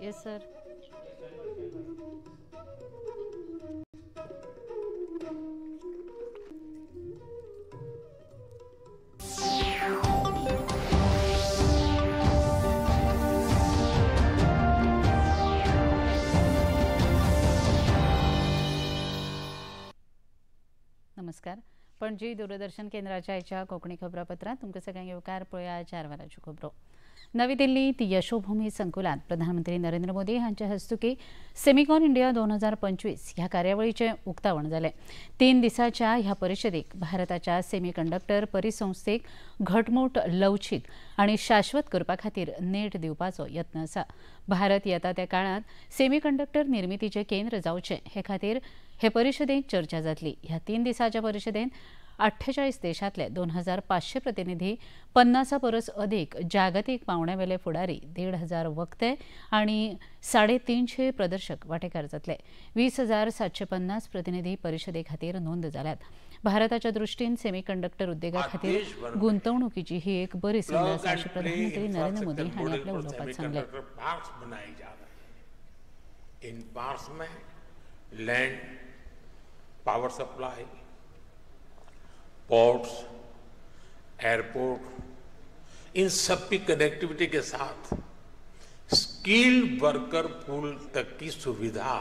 Yes sir. नमस्कार. पणजी दूरदर्शन केंद्राच्या आयच्या कोंकणी खबरापत्रांत तुमकां सगळ्यांक येवकार. पळोवया 4 वरांच्यो खबरो. नवी दिल्लीत यशोभूमी संकुलात प्रधानमंत्री नरेंद्र मोदी हांच्या हस्तुकीं सेमिकॉन इंडिया 2025 ह्या कार्यावळीचें उक्तावण जालें. 3 दिसांच्या ह्या परिशदेक भारताच्या सेमीकंडक्टर परिसंस्थेक घटमूट लवचीक आनी शाश्वत करपा खातीर नेट दिवपाचो यत्न आसा. भारत येता त्या काळांत सेमीकंडक्टर निर्मितीचें केंद्र जावचें हे खातीर हे परिशदेंत चर्चा जातली. ह्या 3 दिसांच्या परिशदेंत 48 देशांतले 2500 प्रतिनिधी, 50 परस अदीक जागतीक पावंड्यावेले फुडारी, 1,500 वक्ते आनी 350 प्रदर्शक वांटेकार जातले. 20,750 प्रतिनिधी परिशदे खातीर नोंद जाल्यात. भारताच्या दृश्टीन सेमीकंडक्टर उद्देगा खातीर गुंतवणुकीची ही एक बरी संद आसा अशें प्रधानमंत्री नरेंद्र मोदी हांणी आपल्या उलोवपांत सांगलें. Land, power supply, ports, airport, इन सब की कनेक्टिविटी के साथ स्किल्ड वर्कर पूल तक की सुविधा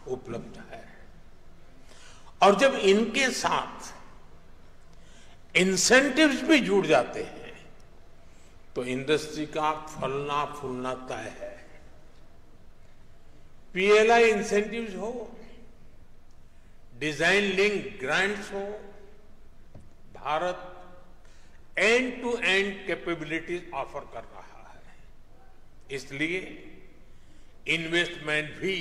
उपलब्ध है. और जब इनके साथ इंसेंटिव्स भी जुड़ जाते हैं तो इंडस्ट्री का फलना फूलना तय है. पीएलआई इंसेंटिव्स हो, डिजाइन लिंक ग्रांट्स हो, Bharat end to end capabilities offer कर रहा है. इसलिए इन्वेस्टमेंट भी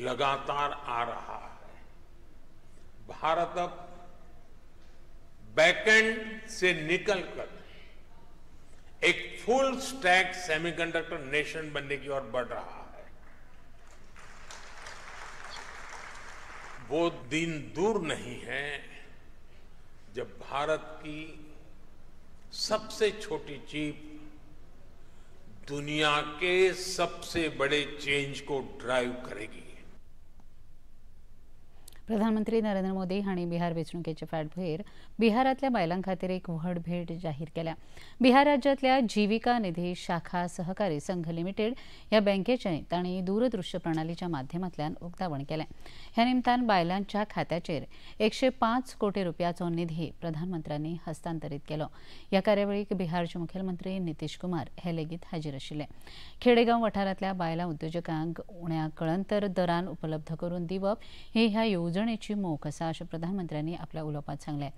लगातार आ रहा है. भारत अब बैकएंड से निकलकर एक फुल स्टैक सेमीकंडक्टर नेशन बनने की ओर बढ़ रहा है. वो दिन दूर नहीं है जब भारत की सबसे छोटी चीप दुनिया के सबसे बड़े चेंज को ड्राइव करेगी. प्रधानमंत्री नरेंद्र मोदी हांणी बिहार वेंचणुकेचे फाटभुंयेर बिहारांतल्या बायलां खातीर एक व्हड भेट जाहीर केल्या. बिहार राज्यांतल्या जीविका निधी शाखा सहकारी संघ लिमिटेड ह्या बँकेचें तांणी दूरदृश्य प्रणालीच्या माध्यमांतल्यान उक्तावण केलें. ह्या निमतान बायलांच्या खात्याचेर 105 कोटी रुपयाचो निधी प्रधानमंत्र्यांनी हस्तांतरीत केलो. ह्या कार्यावळीक बिहारचे मुखेलमंत्री नितीश कुमार हे लेगीत हाजीर आशिल्ले. खेडेगांव वाठारांतल्या बायलां उद्योजकांक उण्या कळंतर दरान उपलब्ध करून दिवप ही ह्या येवजणेची मोख आसा अशें प्रधानमंत्र्यांनी आपल्या उलोवपांत सांगलें.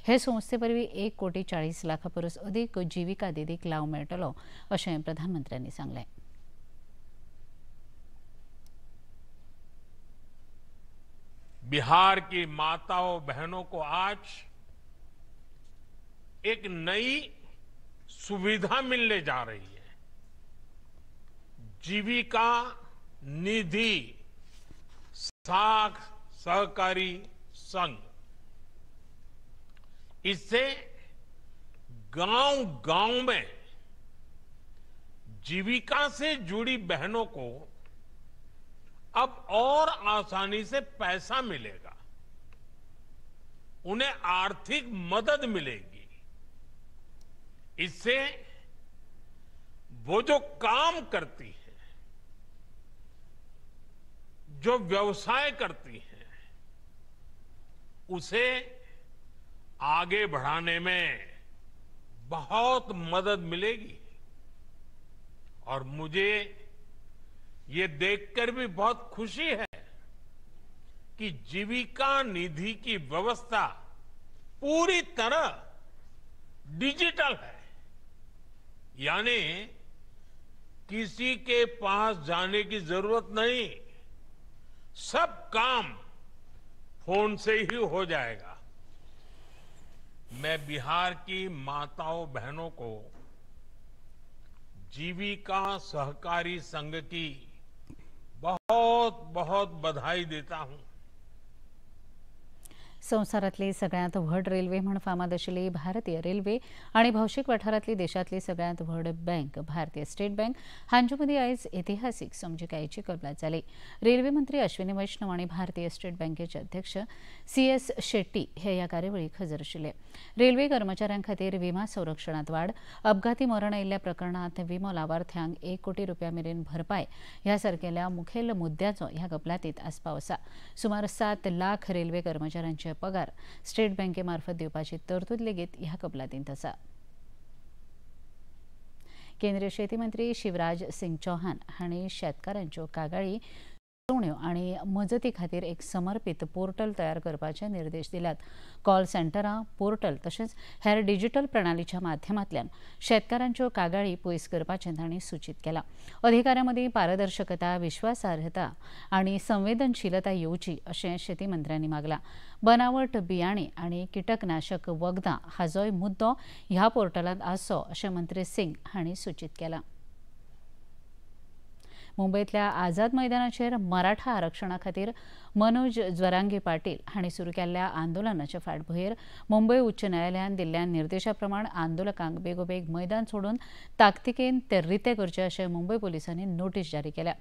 हे संस्थे वरवीं 1,40 लाख परस अदीक जिविका दिदीक लाव मेळटलो अशें प्रधानमंत्र्यांनी सांगलें. बिहार की माताओं बहनों को आज एक नई सुविधा मिलने जा रही है. जीविका निधि साख सहकारी संघ. इससे गांव गांव में जीविका से जुड़ी बहनों को अब और आसानी से पैसा मिलेगा, उन्हें आर्थिक मदद मिलेगी. इससे वो जो काम करती है, जो व्यवसाय करती है, उसे आगे बढ़ाने में बहुत मदद मिलेगी. और मुझे ये देखकर भी बहुत खुशी है कि जीविका निधि की व्यवस्था पूरी तरह डिजिटल है. यानी किसी के पास जाने की जरूरत नहीं, सब काम फोन से ही हो जाएगा. मैं बिहार की माताओं बहनों को जीविका सहकारी संघ की बहुत बहुत बधाई देता हूं. संवसारातली सगळ्यात व्हड रेल्वे म्हूण फामाद आशिल्ली भारतीय रेल्वे आनी भौशीक वाठारांतली देशांतली सगळ्यात व्हड बँक भारतीय स्टेट बँक हांचे मदीं आयज इतिहासीक समजिकायेची कबलात जाली. रेल्वे मंत्री अश्विनी वैष्णव आनी भारतीय स्टेट बँकेचे अध्यक्ष CS शेट्टी हे ह्या कार्यावळीक हजर आशिल्ले. रेल्वे कर्मचाऱ्यां खातीर विमा संरक्षणांत वाड, अपघाती मरण आयिल्ल्या प्रकरणांत विमो लावार्थ्यांक ₹1 कोटी मेरेन भरपाय ह्या सारकेल्या मुखेल मुद्द्याचो ह्या कबलातींत आस्पाव आसा. सुमार 7 लाख रेल्वे कर्मचाऱ्यांचे पगार स्टेट बँकेमार्फत दिवपाची तरतूद लेगीत ह्या कबलातींत आसा. केंद्रीय शेती मंत्री शिवराज सिंग चौहान हांणी शेतकारांच्यो कागाळी सुचोवण्यो आनी मजती खातीर एक समर्पीत पोर्टल तयार करपाचे निर्देश दिल्यात. कॉल सेंटरां, पोर्टल तशेंच हेर डिजिटल प्रणालीच्या माध्यमांतल्यान शेतकारांच्यो कागाळी पयस करपाचें तांणी सुचीत केलां. अधिकाऱ्यां मदीं पारदर्शकता, विश्वासार्हता आनी संवेदनशीलता येवची अशें शेती मंत्र्यांनी मागलां. बनावट बियाणीं आनी किटकनाशक वखदां हाचोय मुद्दो ह्या पोर्टलांत आसचो अशें मंत्री सिंग हांणी सुचीत केलां. मुंबयतल्या आझाद मैदानाचेर मराठा आरक्षणा खातीर मनोज ज्वरांगी पाटील हांणी सुरू केल्ल्या आंदोलनाचे फाटभुंयेर मुंबय उच्च न्यायालयान दिल्ल्या निर्देशा प्रमाण आंदोलकांक बेगोबेग मैदान सोडून ताकतिकेन ते रिते करचे अशें मुंबय पुलिसांनी नोटीस जारी केल्या.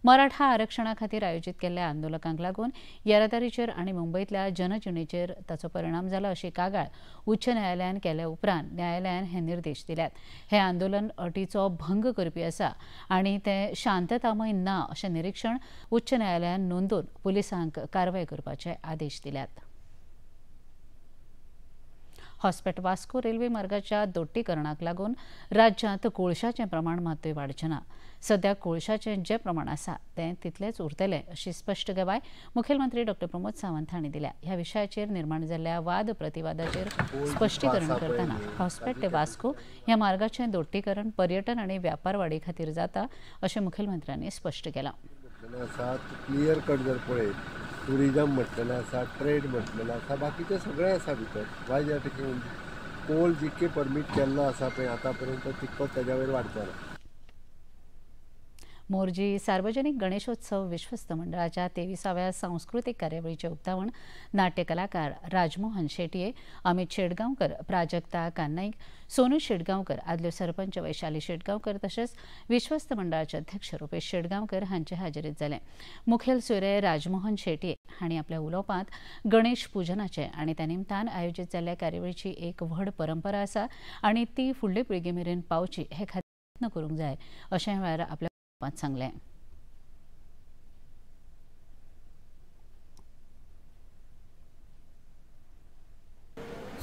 मराठा आरक्षणा खातीर आयोजीत केल्ल्या आंदोलकांक लागून येरादारीचेर आनी मुंबयतल्या जनजिणेचेर ताचो परिणाम जाला अशी कागाळ उच्च न्यायालयान केल्या उपरांत न्यायालयान हे निर्देश दिल्यात. हे आंदोलन अटीचो भंग करपी आसा आनी ते शांततामय ना अशें निरीक्षण उच्च न्यायालयान नोंदून पुलिसांक कारवाय करपाचे आदेश दिल्यात. हॉस्पेट वास्को रेल्वे मार्गाच्या दोट्टीकरणाक लागून राज्यांत कोळशाचें प्रमाण मातूय वाडचें ना. सध्या कोळशाचें जें प्रमाण आसा तें तितलेंच उरतलें अशी स्पश्ट गवाय मुखेलमंत्री डॉ प्रमोद सावंत हांणी दिल्या. ह्या विशयाचेर निर्माण जाल्ल्या वाद प्रतिवादाचेर स्पश्टीकरण करतना हॉस्पेट ते वास्को ह्या मार्गाचें दोट्टीकरण पर्यटन आनी व्यापार वाडी खातीर जाता अशें मुखेलमंत्र्यांनी स्पश्ट केलां. क्लियर कट जर पळयत टुरिजम म्हटलेलें आसा, ट्रेड म्हटलेलें आसा, बाकीचें सगळें आसा भितर. वायज ह्या ठिकाणी कोल जितके परमीट केल्लो आसा पळय आतां पर्यंत तितकोच ताच्या वयर वाडचो ना. मोरजी सार्वजनीक गणेशोत्सव विश्वस्त मंडळाच्या 23व्या सांस्कृतिक कार्यावळीचें उक्तावण नाट्य कलाकार राजमोहन शेटये, अमित शेटगांवकर, प्राजक्ता कान्नाईक, सोनू शेटगांवकर, आदल्यो सरपंच वैशाली शेटगांवकर तशेंच विश्वस्त मंडळाचे अध्यक्ष रुपेश शेटगांवकर हांचे हाजेरीत जाले. मुखेल सोयरे राजमोहन शेटये हांणी आपल्या उलोवपांत गणेश पुजनाचे आनी त्या निमतान आयोजीत जाल्ल्या कार्यावळीची एक व्हड परंपरा आसा आनी ती फुडले पिळगे मेरेन पावची हे खातीर यत्न करूंक जाय अशें वेळार आपल्या सांगलें.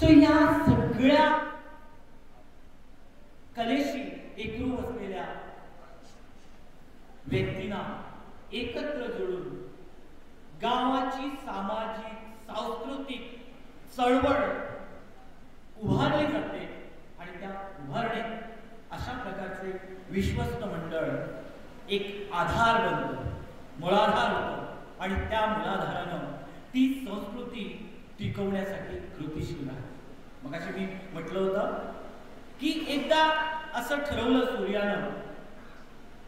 सो ह्या सगळ्या कलेशी एकरूप असलेल्या व्यक्तींना एकत्र जोडून गावाची सामाजिक सांस्कृतिक चळवळ उभारली जाते आणि त्या उभारणीत अशा प्रकारचे विश्वस्त मंडळ एक आधार बनतं, मूलाधार होतं आणि त्या मूलाधारानं ती संस्कृती टिकवण्यासाठी कृतिशील आहे. मग असे मी म्हटलं होतं की एकदा असं ठरवलं सूर्यानं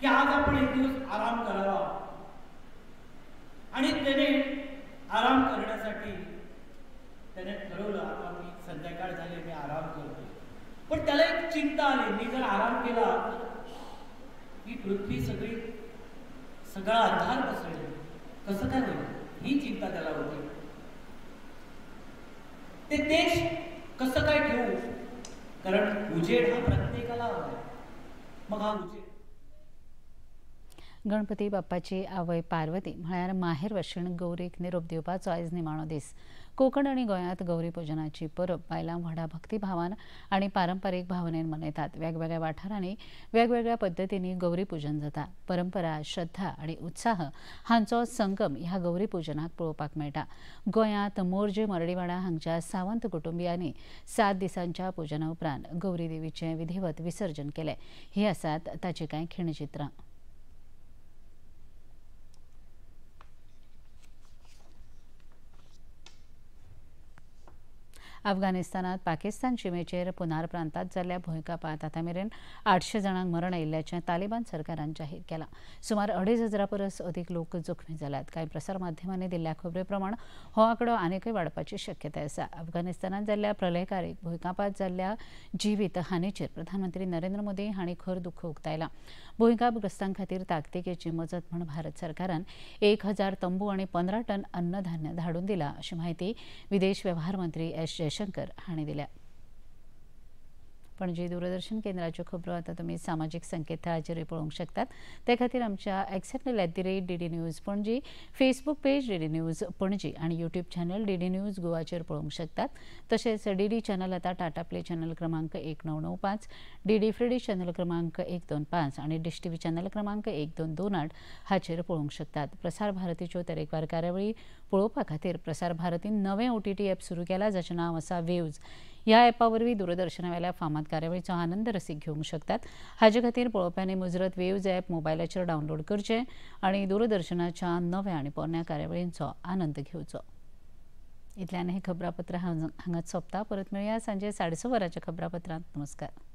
की आज आपण एक दिवस आराम करावा आणि त्याने आराम करण्यासाठी त्याने ठरवलं आता मी संध्याकाळ झाली मी आराम करतो. पण त्याला एक चिंता आली, मी जर आराम केला ही पृथ्वी सगळा अंधार पसरेल, कसं काय होईल ही चिंता त्याला होती. ते देश कसं काय ठेवू, कारण उजेड हा प्रत्येकाला हवा. मग हा उजेड गणपती बाप्पाची आवय पार्वती म्हळ्यार माहेर वशीण गौरीक निरोप दिवपाचो आयज निमाणो दीस. कोकण आनी गोंयांत गौरी पुजनाची परब बायलां व्हडा भक्तिभावान आनी पारंपारीक भावनेन मनयतात. वेगवेगळ्या वाठारांनी वेगवेगळ्या पद्दतींनी गौरी पुजन जाता. परंपरा, श्रद्धा आनी उत्साह हांचो संगम ह्या गौरी पुजनाक पळोवपाक मेळटा. गोंयांत मोरजे मरडीवाडा हांगच्या सावंत कुटुंबियांनी 7 दिसांच्या पुजना उपरांत गौरी देवीचें विधिवत विसर्जन केलें. ही आसात ताची कांय खिणचित्रां. अफगाणिस्तानात पाकिस्तान सीमेचेर पुनार प्रांतात जाल्ल्या भूंयकापांत आतां मेरेन 800 जाणांक मरण आयिल्ल्याचें तालिबान सरकारान जाहीर केलां. सुमार 2,500 परस अदीक लोक जखमी जाल्यात. कांय प्रसार माध्यमांनी दिल्ल्या खबरे प्रमाण हो आंकडो आनीकय वाडपाची शक्यताय आसा. अफगाणिस्तानात जाल्ल्या प्रलयकारी भूंयकापांत जाल्ल्या जिवीत हानीचेर प्रधानमंत्री नरेंद्र मोदी हांणी खर दुख्ख उक्तायलां. भूंयकापग्रस्तां खातीर ताकतिकेची मजत म्हूण भारत सरकारान 1000 तंबू आनी 15 टन अन्नधान्य धाडून दिलां अशी माहिती विदेश वेव्हार मंत्री एस जयशंकर हांणी दिल्या. पणजी दूरदर्शन केंद्राच्यो खबरो आतां तुमी सामाजीक संकेतथळाचेर पळोवंक शकतात. ते खातीर आमच्या x handle @DD news Panaji, Facebook page DD news Panaji आनी यूट्यूब चॅनल DD न्यूज गोवाचेर पळोवंक शकतात. तशेंच DD चॅनल आतां टाटा प्ले चॅनल क्रमांक 1995, DD फ्री डिश चॅनल क्रमांक 125 आनी डिश TV चॅनल क्रमांक 1228 हाचेर पळोवंक शकतात. प्रसार भारतीच्यो तरेकवार कार्यावळी पळोवपा खातीर प्रसार भारतीन नवें OTT ॲप सुरू केलां जाचें नांव आसा वेव्ज. ह्या ॲपा वरवीं दूरदर्शनावेल्या फामाद कार्यावळीचो आनंद रसीक घेवंक शकतात. हाचे खातीर पळोवप्यांनी मुजरत वेव्ज ॲप मोबायलाचेर डावनलोड करचें आनी दूरदर्शनाच्या नव्या आनी पोरण्या कार्यावळींचो आनंद घेवचो. इतल्यान हें खबरापत्र हांगाच सोंपता. परत मेळुया सांजे 6:30 वरांच्या खबरापत्रांत. नमस्कार.